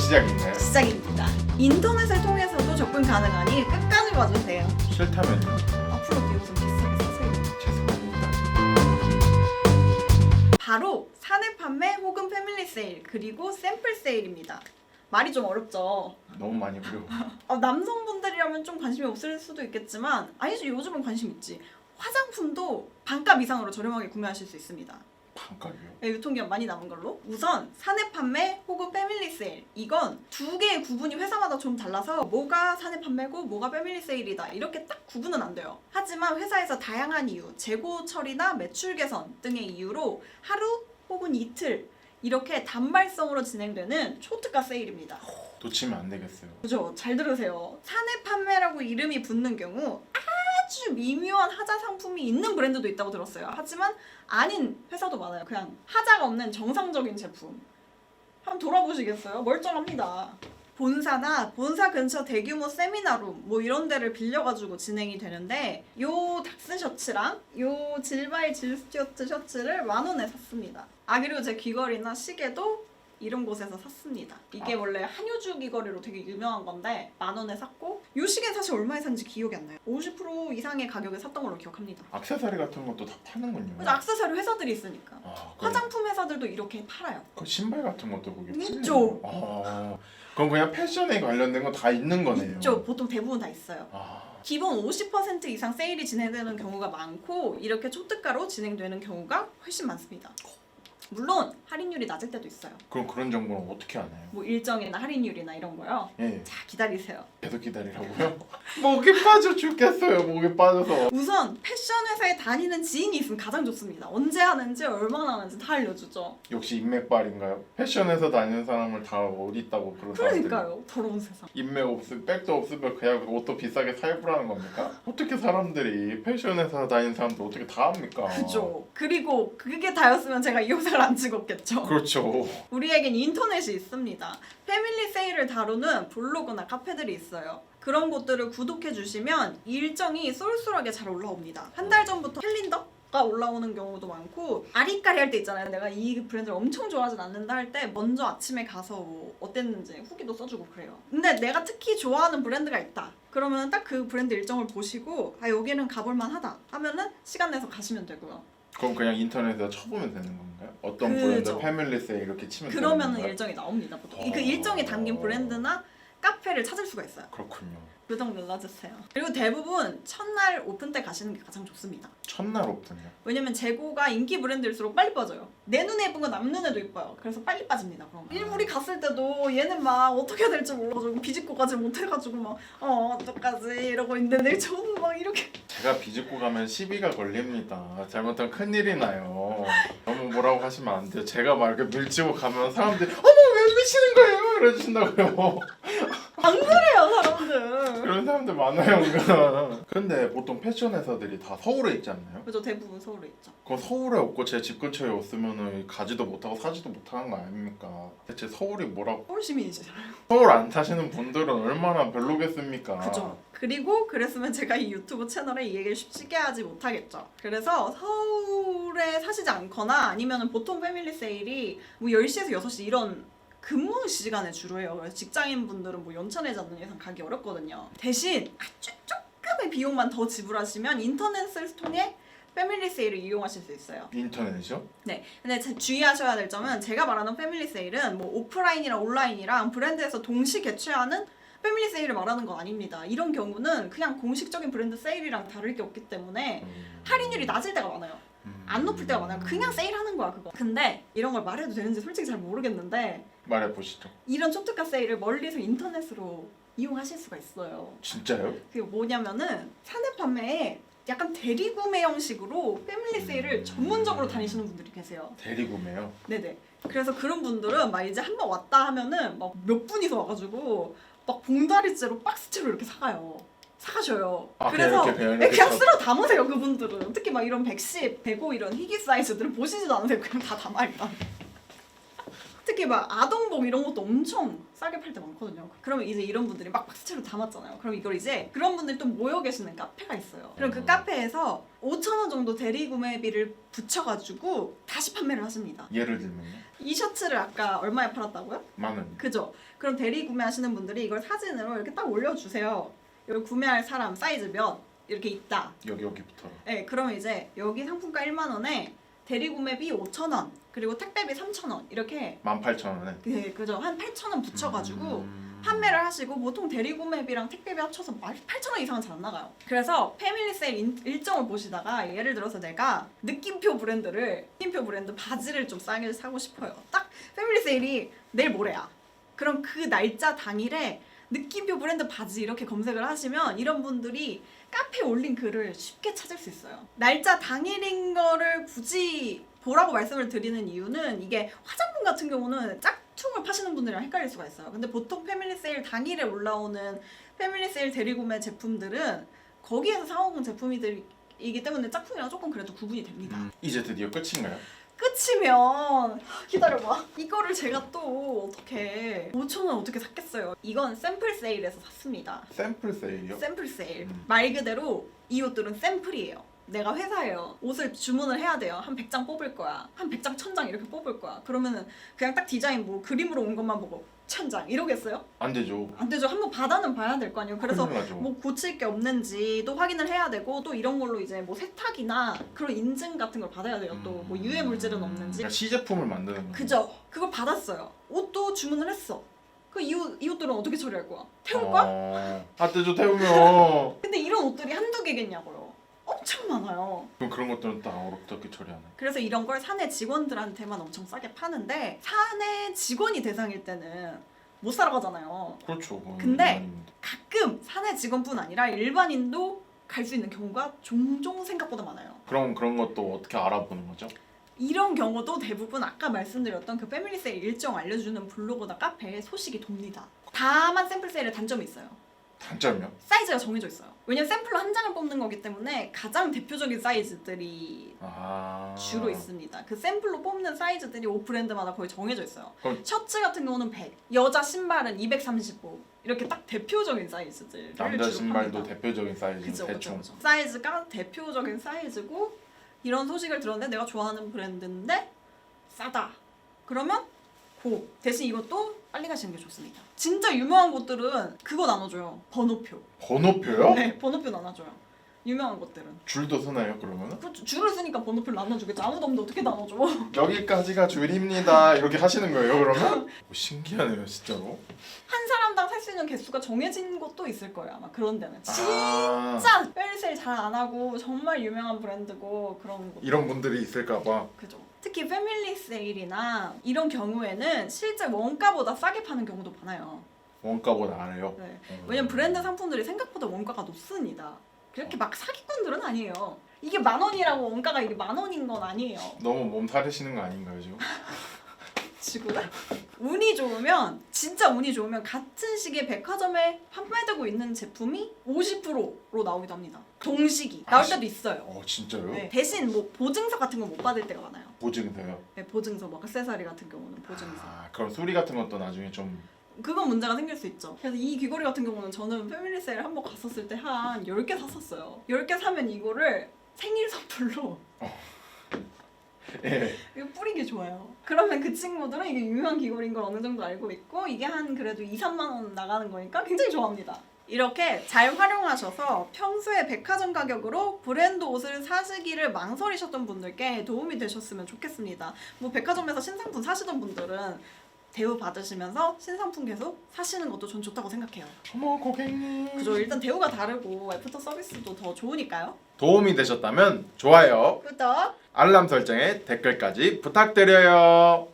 시작인가요? 시작입니다. 인터넷을 통해서도 접근 가능하니 끝까지 봐주세요. 싫다면요? 앞으로도 요즘 비싸게 사세요. 죄송합니다. 바로 사내 판매 혹은 패밀리 세일 그리고 샘플 세일입니다. 말이 좀 어렵죠? 너무 많이 부려. 남성분들이라면 좀 관심이 없을 수도 있겠지만 아니죠, 요즘은 관심 있지. 화장품도 반값 이상으로 저렴하게 구매하실 수 있습니다. 반값이요? 네, 유통기한 많이 남은 걸로. 우선 사내 판매 혹은 패밀리 세일, 이건 두 개의 구분이 회사마다 좀 달라서 뭐가 사내 판매고 뭐가 패밀리 세일이다 이렇게 딱 구분은 안 돼요. 하지만 회사에서 다양한 이유, 재고 처리나 매출 개선 등의 이유로 하루 혹은 이틀 이렇게 단발성으로 진행되는 초특가 세일입니다. 놓치면 안 되겠어요. 그죠? 잘 들으세요. 사내 판매라고 이름이 붙는 경우 아주 미묘한 하자 상품이 있는 브랜드도 있다고 들었어요. 하지만 아닌 회사도 많아요. 그냥 하자가 없는 정상적인 제품. 한번 돌아보시겠어요? 멀쩡합니다. 본사나 본사 근처 대규모 세미나룸 뭐 이런 데를 빌려가지고 진행이 되는데 요 닥스 셔츠랑 요 질바이 질스튜어트 셔츠를 10,000원에 샀습니다. 아 그리고 제 귀걸이나 시계도 이런 곳에서 샀습니다. 이게 원래 한효주 귀걸이로 되게 유명한 건데 10,000원에 샀고 요 시계는 사실 얼마에 샀는지 기억이 안 나요. 50% 이상의 가격에 샀던 걸로 기억합니다. 액세서리 같은 것도 다 파는군요. 그래서 액세서리 회사들이 있으니까 그럼 화장품 회사들도 이렇게 팔아요. 그 신발 같은 것도 거기 있죠. 그럼 그냥 패션에 관련된 거 다 있는 거네요. 있죠. 보통 대부분 다 있어요. 아, 기본 50% 이상 세일이 진행되는 경우가 많고 이렇게 초특가로 진행되는 경우가 훨씬 많습니다. 물론 할인율이 낮을 때도 있어요. 그럼 그런 정보는 어떻게 아나요? 뭐 일정이나 할인율이나 이런 거요. 예, 자, 기다리세요. 계속 기다리라고요? 목이 빠져 죽겠어요. 목이 빠져서. 우선 패션 회사에 다니는 지인이 있으면 가장 좋습니다. 언제 하는지 얼마나 하는지 다 알려주죠. 역시 인맥발인가요? 패션에서 다니는 사람을 다 어디 있다고 그런 사람들이. 그러니까요. 더러운 세상. 인맥 없으면 백도 없으면 그냥 옷도 비싸게 사입으라는 겁니까? 어떻게 사람들이 패션에서 다니는 사람들 어떻게 다 합니까? 그죠. 그리고 그게 다였으면 제가 이 영상을 안 찍었겠죠. 그렇죠. 우리에겐 인터넷이 있습니다. 패밀리 세일을 다루는 블로그나 카페들이 있어요. 그런 곳들을 구독해 주시면 일정이 쏠쏠하게 잘 올라옵니다. 한 달 전부터 캘린더가 올라오는 경우도 많고 아리까리 할 때 있잖아요. 내가 이 브랜드를 엄청 좋아하진 않는다 할 때 먼저 아침에 가서 뭐 어땠는지 후기도 써주고 그래요. 근데 내가 특히 좋아하는 브랜드가 있다. 그러면 딱 그 브랜드 일정을 보시고 아 여기는 가볼만 하다 하면은 시간 내서 가시면 되고요. 그럼 그냥 인터넷에서 쳐보면 되는 건가요? 어떤 그죠. 브랜드 패밀리 세일 이렇게 치면 되는 그러면은 건가요? 일정이 나옵니다. 보통 그 일정이 담긴 브랜드나 카페를 찾을 수가 있어요. 그렇군요. 구독 눌러주세요. 그리고 대부분 첫날 오픈 때 가시는 게 가장 좋습니다. 첫날 오픈이요? 왜냐면 재고가 인기 브랜드일수록 빨리 빠져요. 내 눈에 예쁜 건 남 눈에도 예뻐요. 그래서 빨리 빠집니다. 그럼 일부리 갔을 때도 얘는 막 어떻게 해야 될지 몰라가지고 비집고까지 못해가지고 막 어떡하지 이러고 있는데 내일 저는 막 이렇게 제가 비집고 가면 시비가 걸립니다. 잘못하면 큰일이 나요. 너무 뭐라고 하시면 안 돼요. 제가 막 이렇게 밀치고 가면 사람들이 어머 왜 미치는 거예요? 이러신다고요. 안 그래요 사람들. 그런 사람들 많아요. 은근. 근데 보통 패션 회사들이 다 서울에 있지 않나요? 그죠, 대부분 서울에 있죠. 그럼 서울에 없고 제 집 근처에 없으면 가지도 못하고 사지도 못하는 거 아닙니까? 대체 서울이 뭐라고? 서울 시민이시잖아요. 서울 안 사시는 분들은 얼마나 별로겠습니까? 그죠. 그리고 그랬으면 제가 이 유튜브 채널에 이 얘기를 쉽게 하지 못하겠죠. 그래서 서울에 사시지 않거나 아니면 보통 패밀리 세일이 뭐 10시에서 6시 이런 근무 시간에 주로 해요. 그래서 직장인분들은 뭐 연차 내지 않는 이상 가기 어렵거든요. 대신 아주 조금의 비용만 더 지불하시면 인터넷을 통해 패밀리 세일을 이용하실 수 있어요. 인터넷이요? 네. 근데 주의하셔야 될 점은 제가 말하는 패밀리 세일은 뭐 오프라인이랑 온라인이랑 브랜드에서 동시 개최하는 패밀리 세일을 말하는 거 아닙니다. 이런 경우는 그냥 공식적인 브랜드 세일이랑 다를 게 없기 때문에 할인율이 낮을 때가 많아요. 안 높을 때가 많아요. 그냥 세일하는 거야 그거. 근데 이런 걸 말해도 되는지 솔직히 잘 모르겠는데 말해보시죠. 이런 초특가 세일을 멀리서 인터넷으로 이용하실 수가 있어요. 진짜요? 그게 뭐냐면은 사내 판매에 약간 대리구매 형식으로 패밀리 세일을 전문적으로 다니시는 분들이 계세요. 대리구매요? 네네. 그래서 그런 분들은 막 이제 한번 왔다 하면은 막 몇 분이서 와가지고 막 봉다리째로 박스째로 이렇게 사가셔요. 그래서 이렇게 그냥 쓸어 담으세요 그분들은. 특히 막 이런 110, 105 이런 희귀 사이즈들은 보시지도 않으세요. 그냥 다 담아요. 특히 막 아동복 이런 것도 엄청 싸게 팔 때 많거든요. 그러면 이제 이런 분들이 막 박스채로 담았잖아요. 그럼 이걸 이제 그런 분들이 또 모여 계시는 카페가 있어요. 그럼 그 카페에서 5,000원 정도 대리 구매비를 붙여가지고 다시 판매를 하십니다. 예를 들면요? 이 셔츠를 아까 얼마에 팔았다고요? 10,000원. 그죠? 그럼 대리 구매하시는 분들이 이걸 사진으로 이렇게 딱 올려주세요. 여기 구매할 사람 사이즈 몇 이렇게 있다. 여기부터. 네, 그러면 이제 여기 상품가 1만 원에 대리 구매비 5,000원 그리고 택배비 3,000원 이렇게 18,000원에. 네, 그죠? 한 8,000원 붙여가지고 판매를 하시고 보통 대리 구매비랑 택배비 합쳐서 8,000원 이상은 잘 안 나가요. 그래서 패밀리 세일 일정을 보시다가 예를 들어서 내가 느낌표 브랜드 바지를 좀 싸게 사고 싶어요. 딱 패밀리 세일이 내일 모레야. 그럼 그 날짜 당일에 느낌표 브랜드 바지 이렇게 검색을 하시면 이런 분들이 카페에 올린 글을 쉽게 찾을 수 있어요. 날짜 당일인 거를 굳이 보라고 말씀을 드리는 이유는 이게 화장품 같은 경우는 짝퉁을 파시는 분들이랑 헷갈릴 수가 있어요. 근데 보통 패밀리 세일 당일에 올라오는 패밀리 세일 대리구매 제품들은 거기에서 사온 제품이기 때문에 짝퉁이랑 조금 그래도 구분이 됩니다. 이제 드디어 끝인가요? 끝이면 기다려봐. 이거를 제가 또 어떻게 5,000원 어떻게 샀겠어요. 이건 샘플 세일에서 샀습니다. 샘플 세일이요? 샘플 세일. 말 그대로 이 옷들은 샘플이에요. 내가 회사에요. 옷을 주문을 해야 돼요. 한 100장 뽑을 거야. 한 100장 1,000장 이렇게 뽑을 거야. 그러면은 그냥 딱 디자인 뭐 그림으로 온 것만 보고 1,000장 이러겠어요? 안 되죠. 안 되죠. 한번 받아는 봐야 될 거 아니에요. 그래서 큰일 나죠. 뭐 고칠 게 없는지도 확인을 해야 되고 또 이런 걸로 이제 뭐 세탁이나 그런 인증 같은 걸 받아야 돼요. 또 뭐 유해 물질은 없는지. 그러니까 시제품을 만드는 거예요. 그죠? 그걸 받았어요. 옷도 주문을 했어. 그 이 옷들은 어떻게 처리할 거야? 태울 거야? 안 되죠, 태우면. 근데 이런 옷들이 한두 개겠냐고요. 엄청 많아요. 그럼 그런 것들은 다 어떻게 처리하나요? 그래서 이런 걸 사내 직원들한테만 엄청 싸게 파는데 사내 직원이 대상일 때는 못 사러 가잖아요. 그렇죠. 근데 일반인인데. 가끔 사내 직원뿐 아니라 일반인도 갈 수 있는 경우가 종종 생각보다 많아요. 그럼 그런 것도 어떻게 알아보는 거죠? 이런 경우도 대부분 아까 말씀드렸던 그 패밀리 세일 일정 알려주는 블로그나 카페에 소식이 돕니다. 다만 샘플 세일의 단점이 있어요. 단점이요? 사이즈가 정해져 있어요. 왜냐면 샘플로 한 장을 뽑는 거기 때문에 가장 대표적인 사이즈들이 주로 있습니다. 그 샘플로 뽑는 사이즈들이 옷 브랜드마다 거의 정해져 있어요. 셔츠 같은 경우는 100, 여자 신발은 235 이렇게 딱 대표적인 사이즈들. 남자 신발도 대표적인 사이즈 대충. 그쵸. 사이즈가 대표적인 사이즈고 이런 소식을 들었는데 내가 좋아하는 브랜드인데 싸다. 그러면 고 대신 이것도 빨리 가시는 게 좋습니다. 진짜 유명한 곳들은 그거 나눠줘요. 번호표. 번호표요? 네, 번호표 나눠줘요. 유명한 곳들은. 줄도 서나요 그러면은? 그 줄을 쓰니까 번호표를 나눠주겠지. 아무도 없는데 어떻게 나눠줘? 여기까지가 줄입니다. 이렇게 하시는 거예요 그러면? 신기하네요 진짜로. 한 사람당 살 수 있는 개수가 정해진 곳도 있을 거예요 아마 그런 데는. 아, 진짜 페리세일 잘 안 하고 정말 유명한 브랜드고 그런 곳. 이런 분들이 있을까봐. 그죠. 특히 패밀리 세일이나 이런 경우에는 실제 원가보다 싸게 파는 경우도 많아요. 원가보다 아래요? 네. 왜냐면 브랜드 상품들이 생각보다 원가가 높습니다. 그렇게 막 사기꾼들은 아니에요. 이게 10,000원이라고 원가가 이게 10,000원인 건 아니에요. 너무 몸 사리시는 거 아닌가요 지금? 지구다. 운이 좋으면 진짜 운이 좋으면 같은 시기에 백화점에 판매되고 있는 제품이 50%로 나오기도 합니다. 동시기 나올 때도 있어요. 진짜요? 네. 대신 뭐 보증서 같은 건 못 받을 때가 많아요. 보증서요? 네, 보증서 뭐 액세서리 같은 경우는 보증서. 그럼 수리 같은 것도 나중에 좀 그건 문제가 생길 수 있죠. 그래서 이 귀걸이 같은 경우는 저는 패밀리 세일 한번 갔었을 때 한 10개 샀었어요. 10개 사면 이거를 생일 선물로 예. 이거 뿌리기 좋아요. 그러면 그 친구들은 이게 유명한 귀걸이인 걸 어느 정도 알고 있고 이게 한 그래도 2-3만 원 나가는 거니까 굉장히 좋아합니다. 이렇게 잘 활용하셔서 평소에 백화점 가격으로 브랜드 옷을 사시기를 망설이셨던 분들께 도움이 되셨으면 좋겠습니다. 뭐 백화점에서 신상품 사시던 분들은 대우 받으시면서 신상품 계속 사시는 것도 전 좋다고 생각해요. 어머 고객님. 그죠. 일단 대우가 다르고 애프터 서비스도 더 좋으니까요. 도움이 되셨다면 좋아요, 구독! 알람 설정에 댓글까지 부탁드려요.